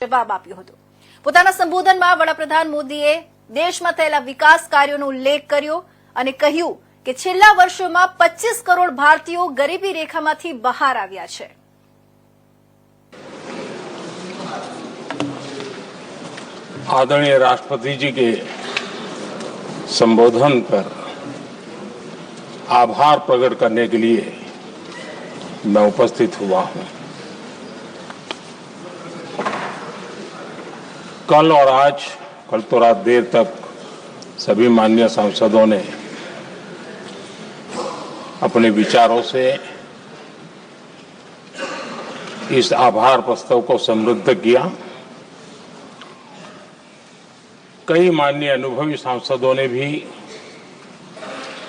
જવાબ આપ્યો હતો। પોતાના સંબોધનમાં વડાપ્રધાન મોદીએ દેશમાં થયેલા વિકાસ કાર્યોનો ઉલ્લેખ કર્યો અને કહ્યું કે છેલ્લા વર્ષોમાં 25 કરોડ ભારતીયો ગરીબી રેખામાંથી બહાર આવ્યા છે। आदरणीय राष्ट्रपति जी के संबोधन पर आभार प्रकट करने के लिए मैं उपस्थित हुआ हूं। कल और आज, कल तो रात देर तक सभी माननीय सांसदों ने अपने विचारों से इस आभार प्रस्ताव को समृद्ध किया। कई माननीय अनुभवी सांसदों ने भी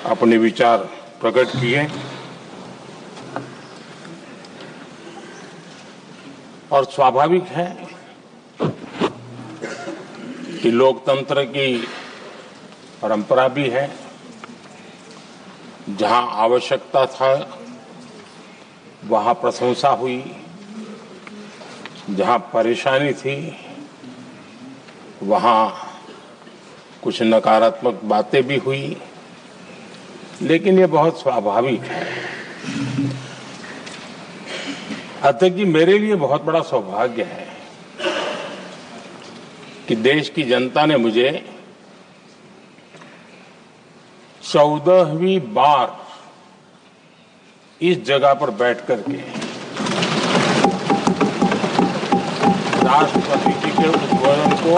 अपने विचार प्रकट किए और स्वाभाविक है कि लोकतंत्र की परंपरा भी है। जहां आवश्यकता था वहां प्रशंसा हुई, जहां परेशानी थी वहां कुछ नकारात्मक बातें भी हुई, लेकिन ये बहुत स्वाभाविक है। अतः कि मेरे लिए बहुत बड़ा सौभाग्य है कि देश की जनता ने मुझे 14वीं बार इस जगह पर बैठ करके राष्ट्रपति जी के उद्बोधन को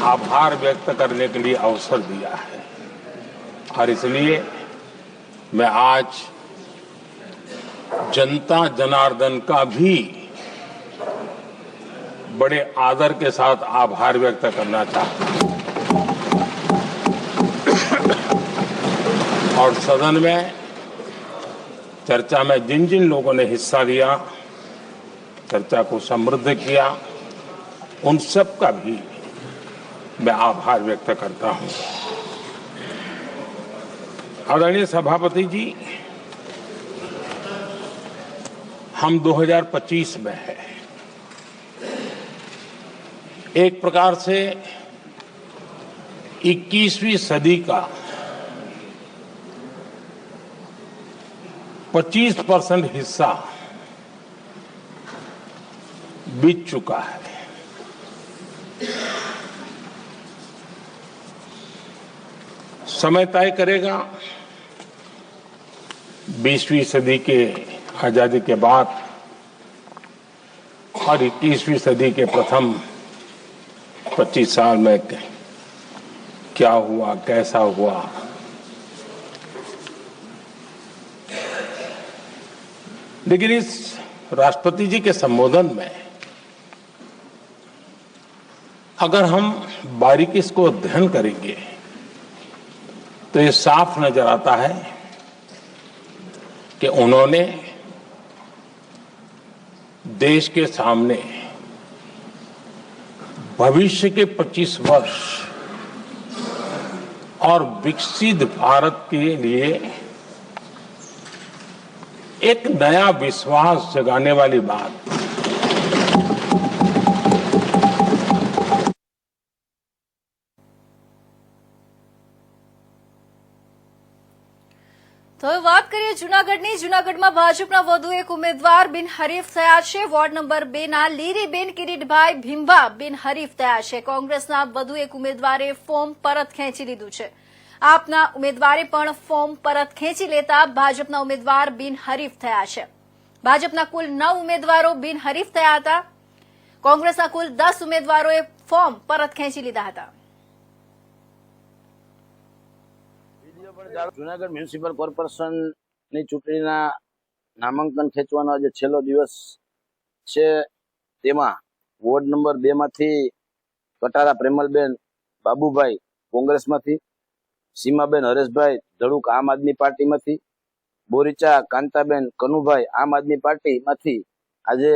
आभार व्यक्त करने के लिए अवसर दिया है। और इसलिए मैं आज जनता जनार्दन का भी बड़े आदर के साथ आभार व्यक्त करना चाहता हूं। और सदन में चर्चा में जिन जिन लोगों ने हिस्सा लिया, चर्चा को समृद्ध किया, उन सब का भी मैं आभार व्यक्त करता हूं। आदरणीय सभापति जी, हम 2025 में हैं। एक प्रकार से 21वीं सदी का 25% हिस्सा बीत चुका है। समय तय करेगा 20वीं सदी के आजादी के बाद और 21वीं सदी के प्रथम 25 साल में क्या हुआ, कैसा हुआ। लेकिन इस राष्ट्रपति जी के संबोधन में अगर हम बारीकी इसको अध्ययन करेंगे तो ये साफ नजर आता है कि उन्होंने देश के सामने भविष्य के 25 वर्ष और विकसित भारत के लिए एक नया विश्वास जगाने वाली बात તો વાત કરીએ જૂનાગઢની। જૂનાગઢમાં ભાજપના વધુ એક ઉમેદવાર બિનહરીફ થયા છે। વોર્ડ નંબર 2 ના લીરીબેન કિરીટભાઈ ભીંબા બિનહરીફ થયા છે। કોંગ્રેસના વધુ એક ઉમેદવારે ફોર્મ પરત ખેંચી લીધું છે। આપના ઉમેદવારે પણ ફોર્મ પરત ખેંચી લેતા ભાજપના ઉમેદવાર બિનહરીફ થયા છે। ભાજપના કુલ 9 ઉમેદવારો બિનહરીફ થયા હતા। કોંગ્રેસના કુલ 10 ઉમેદવારોએ ફોર્મ પરત ખેંચી લીધા હતા। જૂનાગઢ મ્યુનિસિપલ કોર્પોરેશન ની ચૂંટણીના નામાંકન ખેંચવાનો આજે છેલ્લો દિવસ છે। તેમાં વોર્ડ નંબર 2 માંથી કટારા પ્રેમલબેન બાબુભાઈ કોંગ્રેસમાંથી, સીમાબેન હરેશભાઈ ધડુક આમ આદમી પાર્ટીમાંથી, બોરીચા કાંતાબેન કનુભાઈ આમ આદમી પાર્ટીમાંથી આજે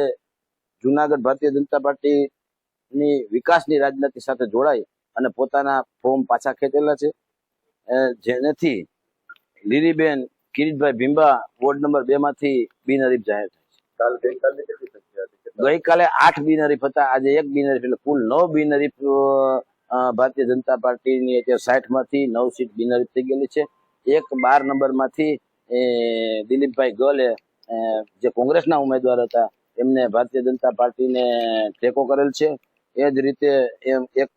જૂનાગઢ ભારતીય જનતા પાર્ટીની વિકાસની રાજનીતિ સાથે જોડાઈ અને પોતાના ફોર્મ પાછા ખેંચેલા છે। જેનેથી લીરીબેન કિરીટભાઈ ભીંબા વોર્ડ નંબર 2 માંથી બિનહરીફ જાહેર થાય છે। ગઈકાલે 8 બિનહરીફ હતા, આજે 1 બિનહરીફ, એટલે કુલ 9 બિનહરીફ ભારતીય જનતા પાર્ટીની અત્યારે 60 માંથી 9 સીટ બિનહરીફ થઈ ગયેલી છે. 12 નંબરમાંથી દિલીપભાઈ ગલે જે કોંગ્રેસના ઉમેદવાર હતા એમને ભારતીય જનતા પાર્ટીને ટેકો કરેલ છે. એ જ રીતે એક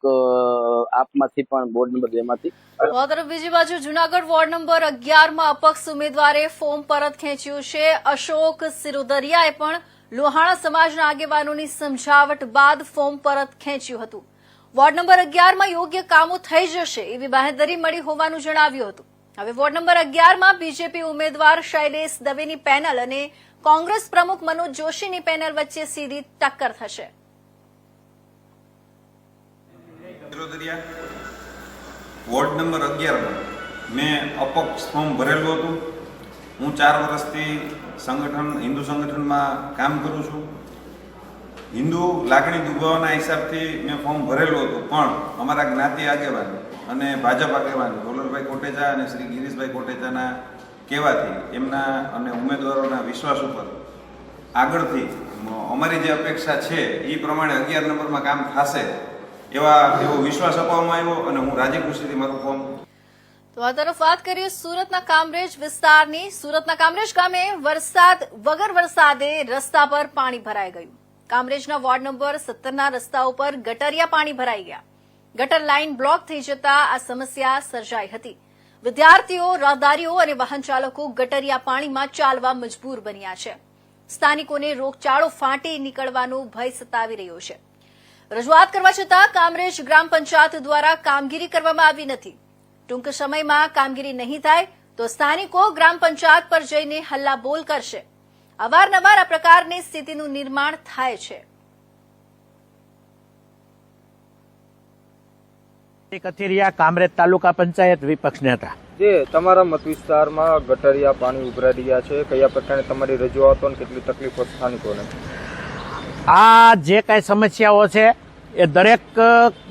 આપમાંથી પણ વોર્ડ નંબર 2 માંથી. તરફ બીજી બાજુ જૂનાગઢ વોર્ડ નંબર 11 માં અપક્ષ ઉમેદવારે ફોર્મ પરત ખેંચ્યું છે. અશોક સિરોદરિયાએ પણ લોહાણા સમાજના આગેવાનોની સમજાવટ બાદ ફોર્મ પરત ખેંચ્યું હતું. વોર્ડ નંબર 11 માં યોગ્ય કામો થઈ જશે એવી બાંહેધરી મળી હોવાનું જણાવ્યું હતું. હવે વોર્ડ નંબર 11 માં બીજેપી ઉમેદવાર શૈલેષ દવેની પેનલ અને કોંગ્રેસ પ્રમુખ મનોજ જોશીની પેનલ વચ્ચે સીધી ટક્કર થશે. વોર્ડ નંબર 11 મેં અપક્ષ ફોર્મ ભરેલું હતું. હું 4 વર્ષથી હિન્દુ સંગઠનમાં કામ કરું છું. હિન્દુ લાગણી દુભાવવાના હિસાબથી મેં ફોર્મ ભરેલું હતું, પણ અમારા જ્ઞાતિ આગેવાન અને ભાજપ આગેવાન ડોલરભાઈ કોટેચા અને શ્રી ગિરીશભાઈ કોટેચાના કહેવાથી એમના અને ઉમેદવારોના વિશ્વાસ ઉપર આગળથી અમારી જે અપેક્ષા છે એ પ્રમાણે 11 નંબરમાં કામ થશે એવો વિશ્વાસ અપાવવામાં આવ્યો અને હું રાજી ખુશીથી મારું ફોર્મ. તો આ તરફ વાત કરીએ સુરતના કામરેજ વિસ્તારની. સુરતના કામરેજ ગામે વગર વરસાદે રસ્તા પર પાણી ભરાઈ ગયું. કામરેજના વોર્ડ નંબર 17ના રસ્તા ઉપર ગટરિયા પાણી ભરાઈ ગયા. ગટર લાઇન બ્લોક થઈ જતા આ સમસ્યા સર્જાઈ હતી. વિદ્યાર્થીઓ, રાહદારીઓ અને વાહન ચાલકો ગટરિયા પાણીમાં ચાલવા મજબૂર બન્યા છે. સ્થાનિકોને રોગચાળો ફાટી નીકળવાનો ભય સતાવી રહ્યો છે. રજૂઆત કરવા છતાં કામરેજ ગ્રામ પંચાયત દ્વારા કામગીરી કરવામાં આવી નથી. ટૂંક સમયમાં કામગીરી નહીં થાય તો સ્થાનિકો ગ્રામ પંચાયત પર જઈને હલ્લાબોલ કરશે. અવારનવાર આ પ્રકારની સ્થિતિનું નિર્માણ થાય છે. કથિરિયા, કામરેજ તાલુકા પંચાયત વિપક્ષ નેતા. જે તમારા મત વિસ્તારમાં ગટરિયા પાણી ઉભરાઈ રહ્યા છે, કયા પ્રકારની તમારી રજૂઆતો અને કેટલી તકલીફો સ્થાનિકોને? આ જે કાંઈ સમસ્યાઓ છે એ દરેક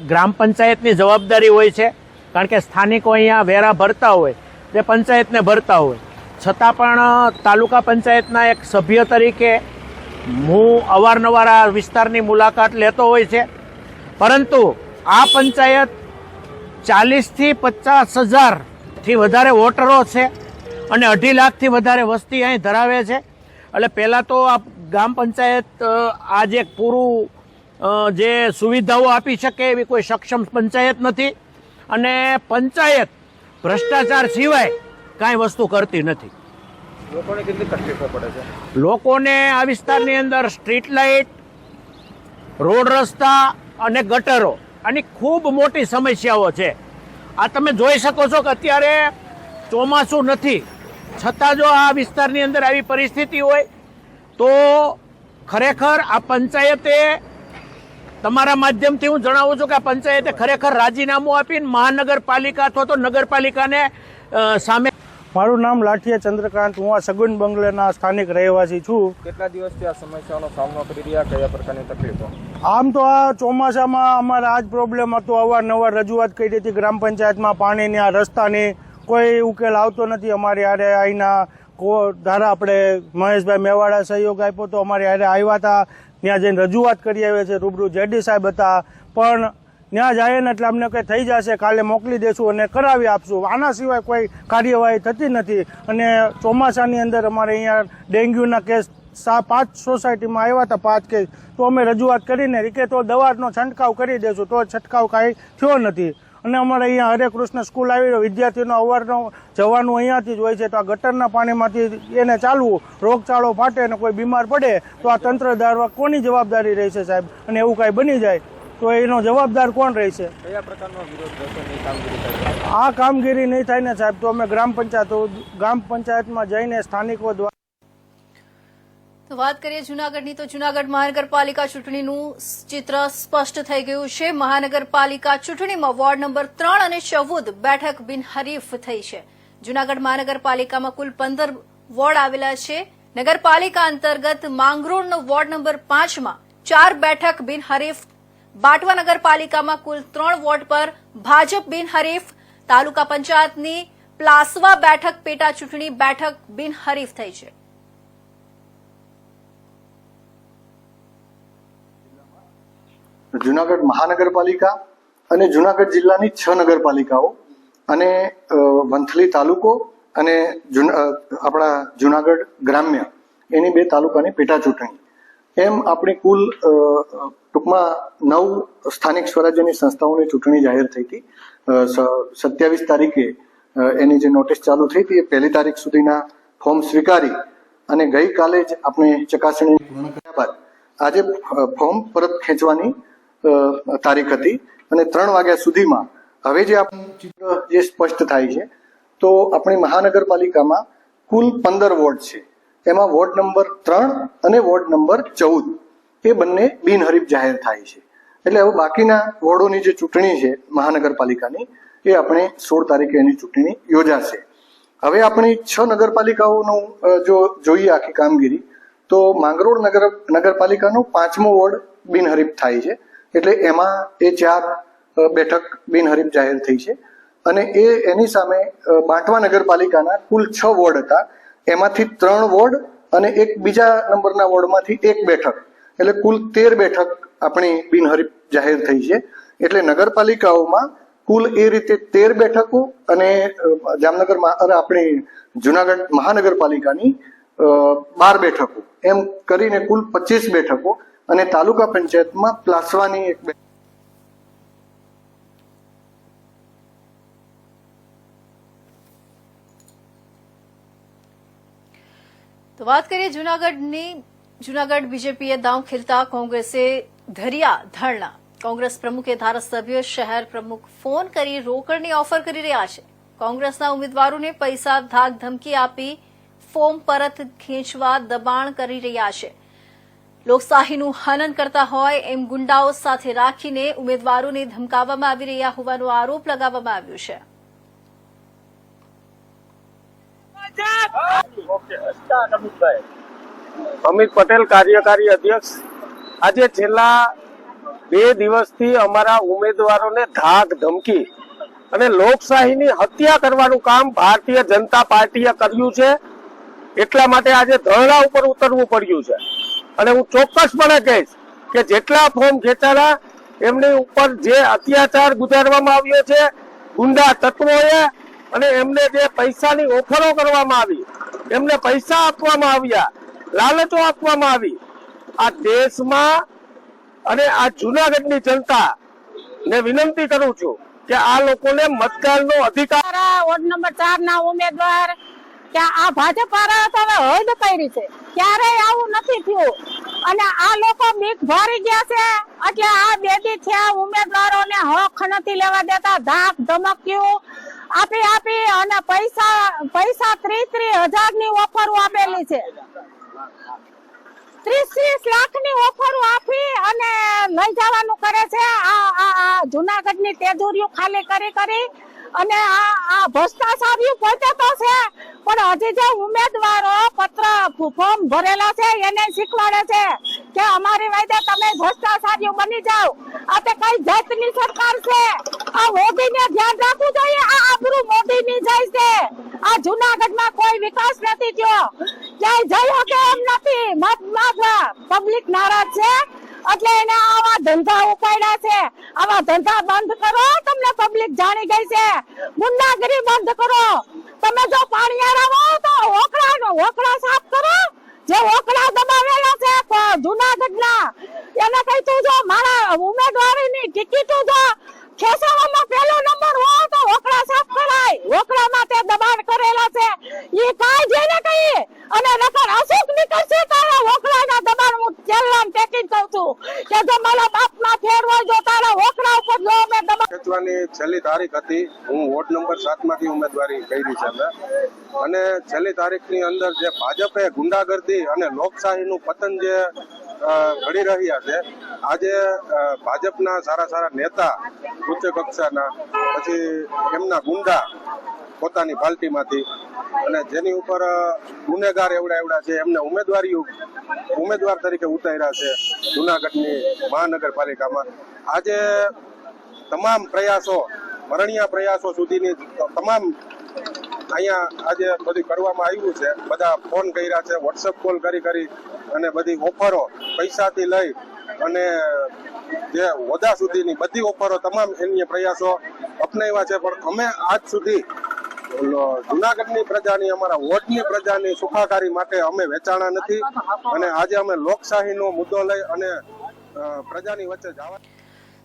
ગ્રામ પંચાયતની જવાબદારી હોય છે, કારણ કે સ્થાનિકો અહીંયા વેરા ભરતા હોય તે પંચાયતને ભરતા હોય. છતાં પણ તાલુકા પંચાયતના એક સભ્ય તરીકે હું અવારનવાર આ વિસ્તારની મુલાકાત લેતો હોય છે, પરંતુ આ પંચાયત 40,000થી 50,000થી વધારે વોટરો છે અને 2.5 લાખથી વધારે વસ્તી અહીં ધરાવે છે. એટલે પહેલાં તો આ ગ્રામ પંચાયત આજે પૂરું જે સુવિધાઓ આપી શકે એવી કોઈ સક્ષમ પંચાયત નથી અને પંચાયત ભ્રષ્ટાચાર સિવાય કાંઈ વસ્તુ કરતી નથી. લોકોને કેટલી તકલીફો પડે છે? લોકોને આ વિસ્તારની અંદર સ્ટ્રીટ લાઇટ, રોડ રસ્તા અને ગટરો આની ખૂબ મોટી સમસ્યાઓ છે. આ તમે જોઈ શકો છો કે અત્યારે ચોમાસું નથી, છતાં જો આ વિસ્તારની અંદર આવી પરિસ્થિતિ હોય તો ખરેખર આ પંચાયતે, તમારા માધ્યમથી હું જણાવું છું કે આ પંચાયતે ખરેખર રાજીનામું આપીને મહાનગરપાલિકા અથવા તો નગરપાલિકાને સામે. મારું નામ લાઠિયા ચંદ્રકાંત, હું આ સગુન બંગલેના સ્થાનિક રહેવાસી છું. કેટલા દિવસથી આ સમસ્યાનો સામનો કરી રહ્યા, કયા પ્રકારની તકલીફો? આમ તો આ ચોમાસામાં અમારે આ જ પ્રોબ્લેમ હતો. અવારનવાર રજૂઆત કરી હતી ગ્રામ પંચાયતમાં, પાણીની, આ રસ્તાની કોઈ ઉકેલ આવતો નથી. અમારી હારે અહીંના ધારા આપણે મહેશભાઈ મેવાડા સહયોગ આપ્યો તો અમારી હારે આવ્યા હતા, ત્યાં જઈને રજૂઆત કરી આવ્યા છે. રૂબરૂ જેડી સાહેબ હતા, પણ ત્યાં જાય ને એટલે અમને કંઈ થઈ જશે, કાલે મોકલી દેશું અને કરાવી આપશું. આના સિવાય કોઈ કાર્યવાહી થતી નથી. અને ચોમાસાની અંદર અમારે અહીંયા ડેન્ગ્યુના કેસ 5 સોસાયટીમાં આવ્યા હતા, 5 કેસ. તો અમે રજૂઆત કરીને કે તો દવાનો છંટકાવ કરી દેશું, તો છંટકાવ કાંઈ થયો નથી. અને અમારે અહીંયા હરે કૃષ્ણ સ્કૂલ આવી રહ્યો, વિદ્યાર્થીઓનો અવારનો જવાનું અહીંયાથી જ હોય છે. તો આ ગટરના પાણીમાંથી એને ચાલવું, રોગચાળો ફાટે અને કોઈ બીમાર પડે તો આ તંત્ર દ્વારા કોની જવાબદારી રહેશે સાહેબ? અને એવું કાંઈ બની જાય તો એનો જવાબદાર કોણ રહેશે? કયા પ્રકારનો વિરોધ રહેશે કામગીરી થાય? આ કામગીરી નહીં થાય ને સાહેબ તો અમે ગ્રામ પંચાયતમાં જઈને સ્થાનિકો દ્વારા. તો વાત કરીએ જૂનાગઢની, તો જૂનાગઢ મહાનગરપાલિકા ચૂંટણીનું ચિત્ર સ્પષ્ટ થઈ ગયું છે. મહાનગરપાલિકા ચૂંટણીમાં વોર્ડ નંબર 3 અને 14 બેઠક બિનહરીફ થઈ છે. જૂનાગઢ મહાનગરપાલિકામાં કુલ 15 વોર્ડ આવેલા છે. નગરપાલિકા અંતર્ગત માંગરોળનો વોર્ડ નંબર 5માં 4 બેઠક બિનહરીફ. બાટવા નગરપાલિકામાં કુલ 3 વોર્ડ પર ભાજપ બિનહરીફ. તાલુકા પંચાયતની પ્લાસવા બેઠક પેટા ચૂંટણી બેઠક બિનહરીફ થઈ છે. જુનાગઢ મહાનગરપાલિકા અને જુનાગઢ જિલ્લાની 6 નગરપાલિકાઓ અને વંથલી તાલુકો અને આપણા જુનાગઢ ગ્રામ્ય એની 2 તાલુકાની પેટા ચૂંટણી એમ આપણી કુલ ટૂંકમાં 9 સ્થાનિક સ્વરાજ્યની સંસ્થાઓની ચૂંટણી જાહેર થઈ હતી. 27 તારીખે એની જે નોટિસ ચાલુ થઈ હતી એ 1 તારીખ સુધીના ફોર્મ સ્વીકારી અને ગઈકાલે જ આપણે ચકાસણી પૂર્ણ કર્યા બાદ આજે ફોર્મ પરત ખેંચવાની તારીખ હતી અને 3 વાગ્યા સુધીમાં હવે જે આપણું ચિત્ર જે સ્પષ્ટ થાય છે તો આપણી મહાનગરપાલિકામાં કુલ 15 વોર્ડ છે. એમાં વોર્ડ નંબર 3 અને વોર્ડ નંબર 14 એ બંને બિનહરીફ જાહેર થાય છે. એટલે હવે બાકીના વોર્ડોની જે ચૂંટણી છે મહાનગરપાલિકાની એ આપણે 16 તારીખે એની ચૂંટણી યોજાશે. હવે આપણી 6 નગરપાલિકાઓનું જો જોઈએ આખી કામગીરી તો માંગરોળ નગરપાલિકાનો 5મો વોર્ડ બિનહરીફ થાય છે. એટલે એમાં એ 4 બેઠક બિનહરીફ જાહેર થઈ છે અને એની સામે બાંટવા નગરપાલિકાના કુલ 6 વોર્ડ હતા. એમાંથી 3 વોર્ડ અને એક બીજા નંબરના વોર્ડમાંથી 1 બેઠક એટલે કુલ 13 બેઠક આપણી બિનહરીફ જાહેર થઈ છે. એટલે નગરપાલિકાઓમાં કુલ એ રીતે 13 બેઠકો અને જામનગર આપણી જુનાગઢ મહાનગરપાલિકાની 12 બેઠકો એમ કરીને કુલ 25 બેઠકો અને તાલુકા પંચાયતમાં પ્લાસવાની 1 બેઠક. તો વાત કરીએ જૂનાગઢ બીજેપીએ દાવ ખેલતા કોંગ્રેસે ધર્યા ધરણા. કોંગ્રેસ પ્રમુખે ધારાસભ્ય શહેર પ્રમુખ ફોન કરી રોકડની ઓફર કરી રહ્યા છે. કોંગ્રેસના ઉમેદવારોને પૈસા ધાક ધમકી આપી ફોર્મ પરત ખેંચવા દબાણ કરી રહ્યા છે. લોકશાહીનું હનન કરતા હોય એમ ગુંડાઓ સાથે રાખીને ઉમેદવારોને ધમકાવવામાં આવી રહ્યા હોવાનો આરોપ લગાવવામાં આવ્યો છે. અમિત પટેલ, કાર્યકારી અધ્યક્ષ. આજે છેલ્લા 2 દિવસથી અમારા ઉમેદવારોને ધાક ધમકી અને લોકશાહીની હત્યા કરવાનું કામ ભારતીય જનતા પાર્ટીએ કર્યું છે. એટલા માટે આજે ધરણા ઉપર ઉતરવું પડ્યું છે અને હું ચોક્કસપણે કહીશ કે જેટલા ફોર્મ ખેંચાણા એમની ઉપર જે અત્યાચાર ગુજારવામાં આવ્યો છે ગુંડા તત્વોએ અને એમને જે પૈસાની ઓફરો કરવામાં આવી, એમને પૈસા આપવામાં આવ્યા, લાલચો આપવામાં આવી, આ દેશમાં અને આ જૂનાગઢની જનતા ને વિનંતી કરું છું કે આ લોકોને મતદાનનો અધિકાર. વોર્ડ નંબર 4 ના ઉમેદવાર કે આ ભાજપ વાળા તો હવે હદ કરી છે, ક્યારેય આવું નથી થયું અને આ લોકો બીક ભરી ગયા છે. એટલે આ 2 દી થયા ઉમેદવારોને હક નથી લેવા દેતા, ધાક ધમકીઓ આપી અને પૈસા 30,000 ની ઓફરો આપેલી છે. 30 લાખની ઓફરો આપી અને લઈ જવાનું કરે છે. આ જુનાગઢની તેજુરીઓ ખાલી કરી અને આ ભ્રષ્ટાચારીઓ પોતે તો છે પણ હજી જે ઉમેદવારો ફોર્મ ભરેલા છે એને શીખવાડે છે કે અમારી વાયદે તમે ભ્રષ્ટાચારીઓ બની જાઓ. આ તે કઈ જાતની સરકાર છે? આ મોદીને ધ્યાન રાખવું જોઈએ. આ આબરૂ મોદીની જાય છે. આ જુનાગઢમાં કોઈ વિકાસ નથી થયો, ક્યાંય જઈ શકે એમ નથી. મત માંગવા પબ્લિક નારાજ છે એટલે એને આવા ધંધા ઉપાડ્યા છે. આવા ધંધા બંધ કરો, તમને પબ્લિક જાણી ગઈ છે. ગુંડાગીરી બંધ કરો. તમે જો પાણીયાળા હો તો ઓકળા સાફ કરો. જે ઓકળા દબાવેલા છે જુનાગઢના એને કઈ તું જો મારા ઉમેદવારીની ટિકિટો જો ખેસાવામાં 1લો નંબર હોય તો ઓકળા સાફ કરાય. ઓકળામાં તે દબાણ કરેલા છે એ કાઈ જેને કહી અને નકર અશુક નીકળશે તારા ઓકળાના દબાણ. હું છેલ્લા ટેકી કહું છું કે જો મારા બાપમાં ફેરવાય જો તારા ઓકળા ઉપર જો મેં દબાણ ખેંચવાની છેલ્લી તારીખ હતી. હું વોર્ડ નંબર 7 માંથી ઉમેદવારી કરી છે અને છેલ્લી તારીખની અંદર જે ભાજપે ગુંડાગર્દી અને લોકશાહીનું પતન જે ઘડી રહ્યા છે, આજે ભાજપના સારા નેતા ઉચ્ચ કક્ષાના પછી એમના ગુંડા પોતાની પાર્ટીમાંથી અને જેની ઉપર ગુનેગાર એવડા છે એમને ઉમેદવાર તરીકે ઉતાર્યા છે જુનાગઢની મહાનગરપાલિકામાં. આજે તમામ પ્રયાસો, મરણીયા પ્રયાસો સુધીની તમામ અહીંયા આજે બધું કરવામાં આવ્યું છે. બધા ફોન કર્યા છે, વોટ્સએપ કોલ કરી અને બધી ઓફરો પૈસાથી લઈ અને જે હોદ્દા સુધીની બધી ઓફરો તમામ એની પ્રયાસો અપનાવ્યા છે, પણ અમે આજ સુધી જુનાગઢની પ્રજાની, અમારા વોર્ડની પ્રજાની સુખાકારી માટે અમે વેચાણા નથી અને આજે અમે લોકશાહીનો મુદ્દો લઈ અને પ્રજાની વચ્ચે જવા.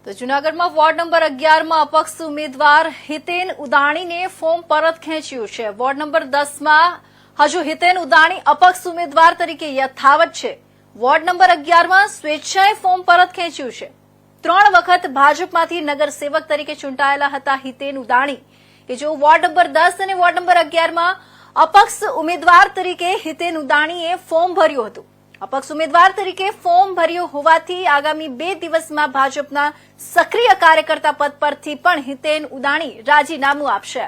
તો જૂનાગઢમાં વોર્ડ નંબર 11માં અપક્ષ ઉમેદવાર હિતેન ઉદાણીને ફોર્મ પરત ખેંચ્યું છે. વોર્ડ નંબર 10માં હજુ હિતેન ઉદાણી અપક્ષ ઉમેદવાર તરીકે યથાવત છે. વોર્ડ નંબર 11માં સ્વેચ્છાએ ફોર્મ પરત ખેંચ્યું છે. 3 વખત ભાજપમાંથી નગરસેવક તરીકે ચૂંટાયેલા હતા હિતેન ઉદાણી, કે જો વોર્ડ નંબર 10 અને વોર્ડ નંબર 11માં અપક્ષ ઉમેદવાર તરીકે હિતેન ઉદાણીએ ફોર્મ ભર્યું હતું. અપક્ષ ઉમેદવાર તરીકે ફોર્મ ભર્યું હોવાથી આગામી 2 દિવસમાં ભાજપના સક્રિય કાર્યકર્તા પદ પરથી પણ હિતેન ઉદાણી રાજીનામું આપશે.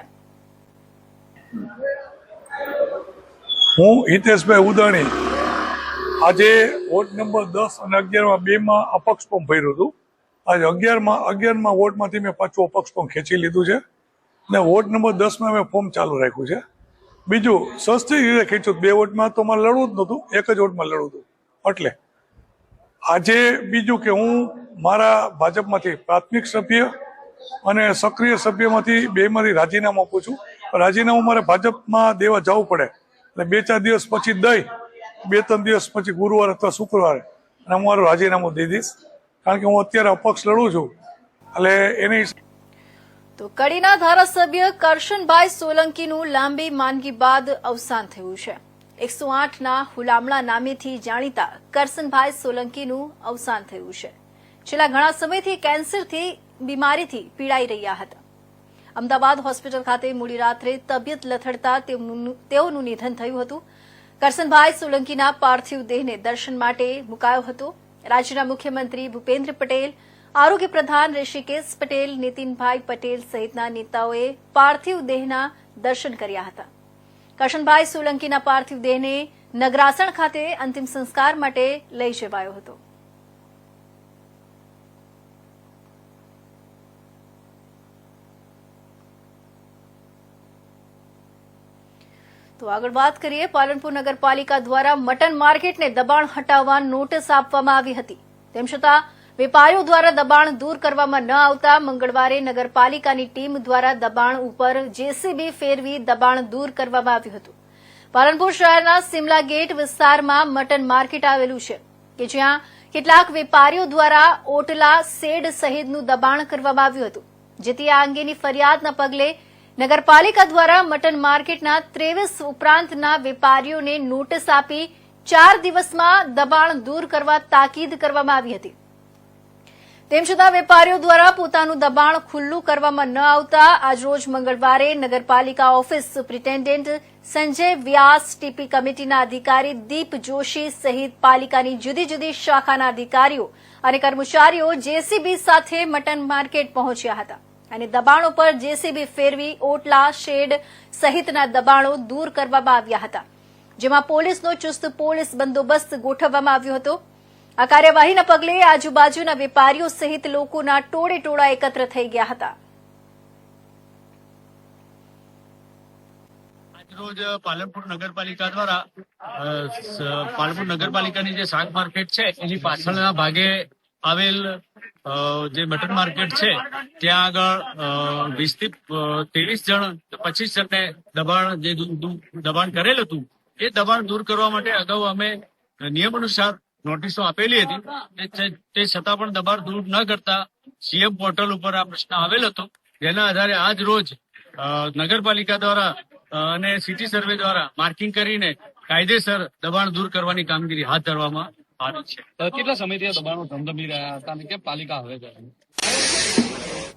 હું હિતેશભાઈ ઉદાણી આજે વોર્ડ નંબર 10 અને 11માં બેમાં અપક્ષ ફોર્મ ભર્યું હતું. આજે 11માં વોર્ડમાંથી મેં પાછું અપક્ષ ફોર્મ ખેંચી લીધું છે ને વોર્ડ નંબર 10માં મેં ફોર્મ ચાલુ રાખ્યું છે. બીજું સસ્તી રીતે ખેંચ્યું. 2 વોર્ડમાં તો મારે લડવું જ નહોતું, એક જ વોર્ડમાં લડવું હતું. એટલે આજે બીજું કે હું મારા ભાજપમાંથી પ્રાથમિક સભ્ય અને સક્રિય સભ્યમાંથી બેમાંથી રાજીનામું આપું છું. રાજીનામું મારે ભાજપમાં દેવા જવું પડે એટલે 2-4 દિવસ પછી દઈ 2-3 દિવસ પછી ગુરુવાર અથવા શુક્રવારે અને હું મારું રાજીનામું દઈ દઈશ, કારણ કે હું અત્યારે અપક્ષ લડું છું. એટલે એની તો કડીના ધારાસભ્ય કરશનભાઈ સોલંકીનું લાંબી માંદગી બાદ અવસાન થયું છે. 108ના હુલામણા નામેથી જાણીતા કરશનભાઈ સોલંકીનું અવસાન થયું છે. છેલ્લા ઘણા સમયથી કેન્સરથી બીમારીથી પીડાઈ રહ્યા હતા. અમદાવાદ હોસ્પિટલ ખાતે મોડી રાત્રે તબિયત લથડતા તેઓનું નિધન થયું હતું. કરશનભાઈ સોલંકીના પાર્થિવ દેહને દર્શન માટે મુકાયો હતો. રાજ્યના મુખ્યમંત્રી ભૂપેન્દ્ર પટેલ, આરોગ્ય પ્રધાન ઋષિકેશ પટેલ, નીતિનભાઈ પટેલ સહિતના નેતાઓએ પાર્થિવ દેહના દર્શન કર્યા હતા. કરશનભાઈ સોલંકીના પાર્થિવ દેહને નગરાસણ ખાતે અંતિમ સંસ્કાર માટે લઈ જવાયો હતો. તો આગળ વાત કરીએ, પાલનપુર નગરપાલિકા દ્વારા મટન માર્કેટને દબાણ હટાવવા નોટિસ આપવામાં આવી હતી. તેમ છતાં વેપારીઓ દ્વારા દબાણ દૂર કરવામાં ન આવતા મંગળવારે નગરપાલિકાની ટીમ દ્વારા દબાણ ઉપર જેસીબી ફેરવી દબાણ દૂર કરવામાં આવ્યું હતું. પાલનપુર શહેરના સિમલા ગેટ વિસ્તારમાં મટન માર્કેટ આવેલું છે કે જ્યાં કેટલાક વેપારીઓ દ્વારા ઓટલા, શેડ સહિતનું દબાણ કરવામાં આવ્યું હતું, જેથી આ અંગેની ફરિયાદના પગલે નગરપાલિકા દ્વારા મટન માર્કેટના 23 ઉપરાંતના વેપારીઓને નોટિસ આપી 4 દિવસમાં દબાણ દૂર કરવા તાકીદ કરવામાં આવી હતી. તેમ છતાં વેપારીઓ દ્વારા પોતાનું દબાણ ખુલ્લું કરવામાં ન આવતા આજરોજ મંગળવારે નગરપાલિકા ઓફિસ સુપ્રિન્ટેન્ડન્ટ સંજય વ્યાસ, ટીપી કમિટીના અધિકારી દીપ જોશી સહિત પાલિકાની જુદી જુદી શાખાના અધિકારીઓ અને કર્મચારીઓ જેસીબી સાથે મટન માર્કેટ પહોંચ્યા હતા અને દબાણો પર જેસીબી ફેરવી ઓટલા, શેડ સહિતના દબાણો દૂર કરવામાં આવ્યા હતા, જેમાં પોલીસનો ચુસ્ત પોલીસ બંદોબસ્ત ગોઠવવામાં આવ્યો હતો. આ કાર્યવાહીના પગલે આજુબાજુના વેપારીઓ સહિત લોકોના ટોળે એકત્ર થઈ ગયા હતા. આજરોજ પાલનપુર નગરપાલિકા દ્વારા પાલનપુર નગરપાલિકાની જે શાક માર્કેટ છે એની પાછળના ભાગે આવેલ જે મટન માર્કેટ છે ત્યાં આગળ 20 થી 23 જણ 25 જણને દબાણ કરેલ હતું. એ દબાણ દૂર કરવા માટે અગાઉ અમે નિયમ અનુસાર નોટિસો આપેલી હતી. તે છતાં પણ દબાણ દૂર ન કરતા સીએમ પોર્ટલ ઉપર આ પ્રશ્ન આવેલ હતો, જેના આધારે આજ રોજ નગરપાલિકા દ્વારા અને સિટી સર્વે દ્વારા માર્કિંગ કરીને કાયદેસર દબાણ દૂર કરવાની કામગીરી હાથ ધરવામાં આવી છે. કેટલા સમયથી દબાણો ધમધમી રહ્યા હતા અને કેમ પાલિકા હવે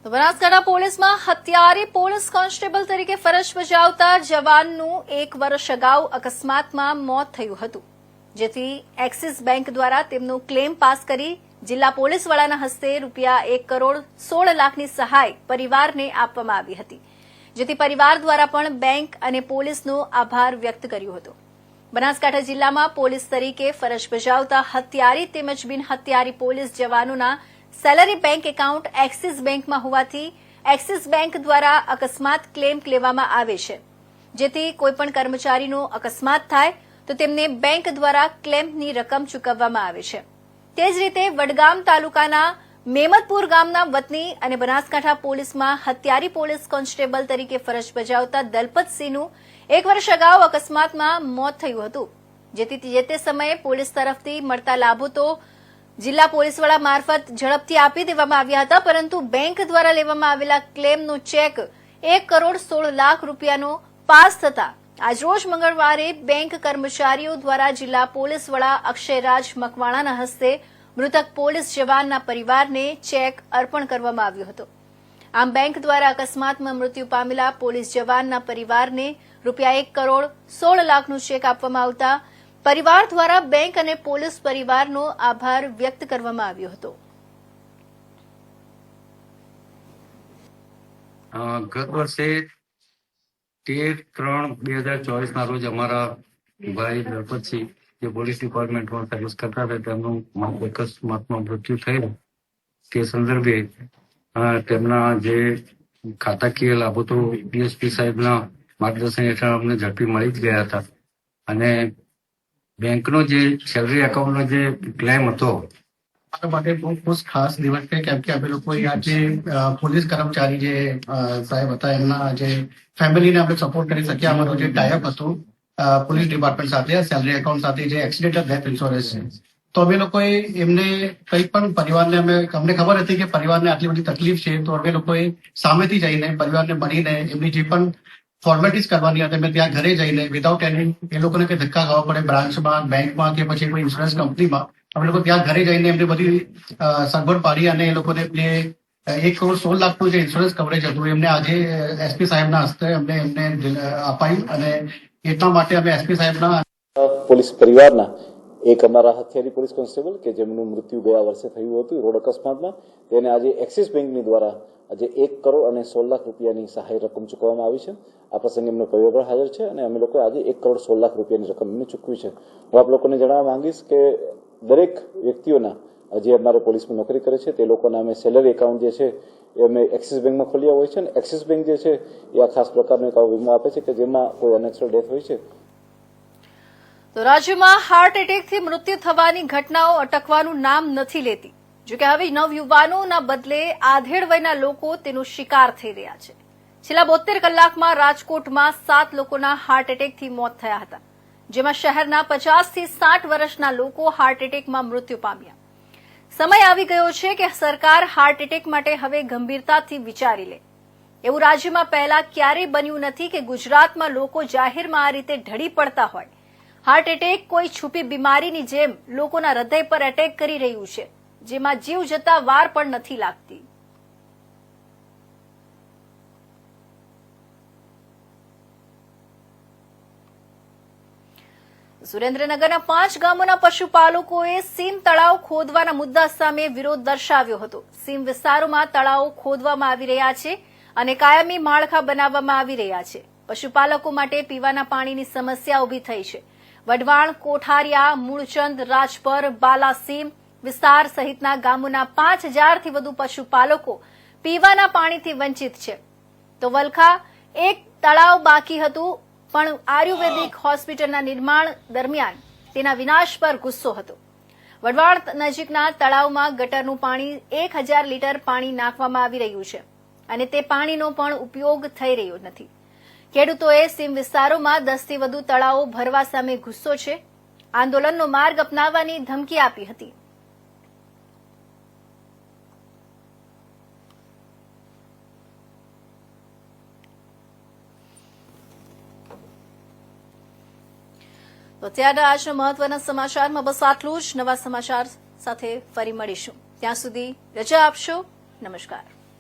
બનાસકાંઠા પોલીસમાં હત્યારી પોલીસ કોન્સ્ટેબલ તરીકે ફરજ બજાવતા જવાનનું 1 વર્ષ અગાઉ અકસ્માતમાં મોત થયું હતું, જેથી એક્સિસ બેંક દ્વારા તેમનો ક્લેમ પાસ કરી જિલ્લા પોલીસ વડાના હસ્તે ₹1,16,00,000ની સહાય પરિવારને આપવામાં આવી હતી, જેથી પરિવાર દ્વારા પણ બેંક અને પોલીસનો આભાર વ્યક્ત કર્યો હતો. બનાસકાંઠા જિલ્લામાં પોલીસ તરીકે ફરજ બજાવતા હત્યારી તેમજ બિન હત્યારી પોલીસ જવાનોના સેલરી બેંક એકાઉન્ટ એક્સિસ બેંકમાં હોવાથી એક્સિસ બેંક દ્વારા અકસ્માત ક્લેમ લેવામાં આવે છે, જેથી કોઈપણ કર્મચારીનો અકસ્માત થાય તો તેમને બેંક દ્વારા ક્લેમની રકમ ચૂકવવામાં આવે છે. તે જ રીતે વડગામ તાલુકાના મેમતપુર ગામના વતની અને બનાસકાંઠા પોલીસમાં હત્યારી પોલીસ કોન્સ્ટેબલ તરીકે ફરજ બજાવતા દલપતસિંહનું 1 વર્ષ અગાઉ અકસ્માતમાં મોત થયું હતું, જેથી જે તે સમયે પોલીસ તરફથી મળતા લાભો તો જિલ્લા પોલીસ વડા મારફત ઝડપથી આપી દેવામાં આવ્યા હતા, પરંતુ બેંક દ્વારા લેવામાં આવેલા ક્લેમનો ચેક 1,16,00,000 રૂપિયાનો પાસ થતા આજરોજ મંગળવારે બેંક કર્મચારીઓ દ્વારા જિલ્લા પોલીસ વડા અક્ષયરાજ મકવાણાના હસ્તે મૃતક પોલીસ જવાનના પરિવારને ચેક અર્પણ કરવામાં આવ્યો હતો. આમ બેંક દ્વારા અકસ્માતમાં મૃત્યુ પામેલા પોલીસ જવાનના પરિવારને રૂપિયા 1,16,00,000નું ચેક આપવામાં આવતા પરિવાર દ્વારા બેંક અને પોલીસ પરિવારનો આભાર વ્યક્ત કરવામાં આવ્યો હતો. ગત વર્ષે 13/3/2024 ના રોજ અમારા ભાઈ દલપતસિંહ જે પોલીસ ડિપાર્ટમેન્ટમાં સર્વિસ કરતા હતા તેમનું અકસ્માતમાં મૃત્યુ થયેલું. તે સંદર્ભે તેમના જે ખાતાકીય લાભો તો ડીએસપી સાહેબના માર્ગદર્શન હેઠળ અમને ઝડપી મળી જ ગયા હતા અને બેંકનો જે સેલરી એકાઉન્ટનો જે ક્લેમ હતો મારા માટે બહુ ખાસ દિવસ છે, કેમ કે અમે લોકો આજે પોલીસ કર્મચારી જે સાહેબ હતા એમના જે ફેમિલીને આપણે સપોર્ટ કરી શક્યા. અમારું જે ટાઈઅપ હતું પોલીસ ડિપાર્ટમેન્ટ સાથે સેલરી એકાઉન્ટ સાથે જે એક્સિડેન્ટલ ડેથ ઇન્સ્યોરન્સ છે, તો અમે લોકોએ એમને કંઈ પણ પરિવારને અમને ખબર હતી કે પરિવારને આટલી બધી તકલીફ છે, તો અમે લોકોએ સામેથી જઈને પરિવારને મળીને એમની જે પણ ફોર્મેલિટીઝ કરવાની હતી અમે ત્યાં ઘરે જઈને વિધાઉટ એની એ લોકોને કંઈ ધક્કા ખાવા પડે બ્રાન્ચમાં, બેંકમાં કે પછી કોઈ ઇન્સ્યોરન્સ કંપનીમાં, અમે લોકો ત્યાં ઘરે જઈને એમને બધી સગવડ પાડી અને એ લોકોને 1,16,00,000નું જે ઇન્સ્યોરન્સ કવરેજ હતું એમને આજે એસપી સાહેબના હસ્તે એમને અપાયું અને એટલા માટે અમે એસપી સાહેબના પોલીસ પરિવારના એક અમારા હથિયારી પોલીસ કોન્સ્ટેબલ કે જેમનું મૃત્યુ ગયા વર્ષે થયું હતું રોડ અકસ્માતમાં, તેને આજે એક્સિસ બેંકની દ્વારા આજે 1,16,00,000 રૂપિયાની સહાય રકમ ચૂકવવામાં આવી છે. આ પ્રસંગે એમનો પરિવાર હાજર છે અને અમે લોકો આજે 1,16,00,000 રૂપિયાની રકમ એમને ચૂકવી છે. હું આપ લોકોને જણાવવા માંગીશ કે દરેક વ્યક્તિઓના જે અમારે પોલીસમાં નોકરી કરે છે તે લોકોના અમે સેલરી એકાઉન્ટ જે છે એ અમે એક્સિસ બેંકમાં ખોલ્યા હોય છે અને એક્સિસ બેંક જે છે એ આ ખાસ પ્રકારનો એક વીમો આપે છે કે જેમાં કોઈ અનેચરલ ડેથ હોય છે. તો રાજ્યમાં હાર્ટ એટેકથી મૃત્યુ થવાની ઘટનાઓ અટકવાનું નામ નથી લેતી, જોકે હવે નવયુવાનોના બદલે આધેડ વયના લોકો તેનો શિકાર થઈ રહ્યા છે. છેલ્લા 72 કલાકમાં રાજકોટમાં 7 લોકોના હાર્ટ એટેકથી મોત થયા હતા, જેમાં શહેરના 50 થી 60 વર્ષના લોકો હાર્ટ એટેકમાં મૃત્યુ પામ્યા. સમય આવી ગયો છે કે સરકાર હાર્ટ એટેક માટે હવે ગંભીરતાથી વિચારી લે. એવું રાજ્યમાં પહેલા ક્યારેય બન્યું નથી કે ગુજરાતમાં લોકો જાહેરમાં આ રીતે ઢળી પડતા હોય. હાર્ટ એટેક કોઈ છુપી બીમારીની જેમ લોકોના હૃદય પર એટેક કરી રહ્યું છે, જેમાં જીવ જતા વાર પણ નથી લાગતી. સુરેન્દ્રનગરના 5 ગામોના પશુપાલકોએ સીમ તળાવ ખોદવાના મુદ્દા સામે વિરોધ દર્શાવ્યો હતો. સીમ વિસ્તારોમાં તળાવો ખોદવામાં આવી રહ્યા છે અને કાયમી માળખા બનાવવામાં આવી રહ્યા છે. પશુપાલકો માટે પીવાના પાણીની સમસ્યા ઉભી થઈ છે. વઢવાણ, કોઠારિયા, મૂળચંદ, રાજપર, બાલાસીમ વિસ્તાર સહિતના ગામોના 5,000થી વધુ પશુપાલકો પીવાના પાણીથી વંચિત છે. તો વલખા એક તળાવ બાકી હતું, પણ આયુર્વેદિક હોસ્પિટલના નિર્માણ દરમિયાન તેના વિનાશ પર ગુસ્સો હતો. વઢવાણ નજીકના તળાવમાં ગટરનું પાણી 1,000 લીટર પાણી નાખવામાં આવી રહ્યું છે અને તે પાણીનો પણ ઉપયોગ થઈ રહ્યો નથી. ખેડૂતોએ સીમ વિસ્તારોમાં 10થી વધુ તળાવો ભરવા સામે ગુસ્સો છે. આંદોલનનો માર્ગ અપનાવવાની ધમકી આપી હતી. તો ત્યારના આજના મહત્વના સમાચારમાં બસ આટલું જ. નવા સમાચાર સાથે ફરી મળીશું. ત્યાં સુધી રજા આપશો. નમસ્કાર.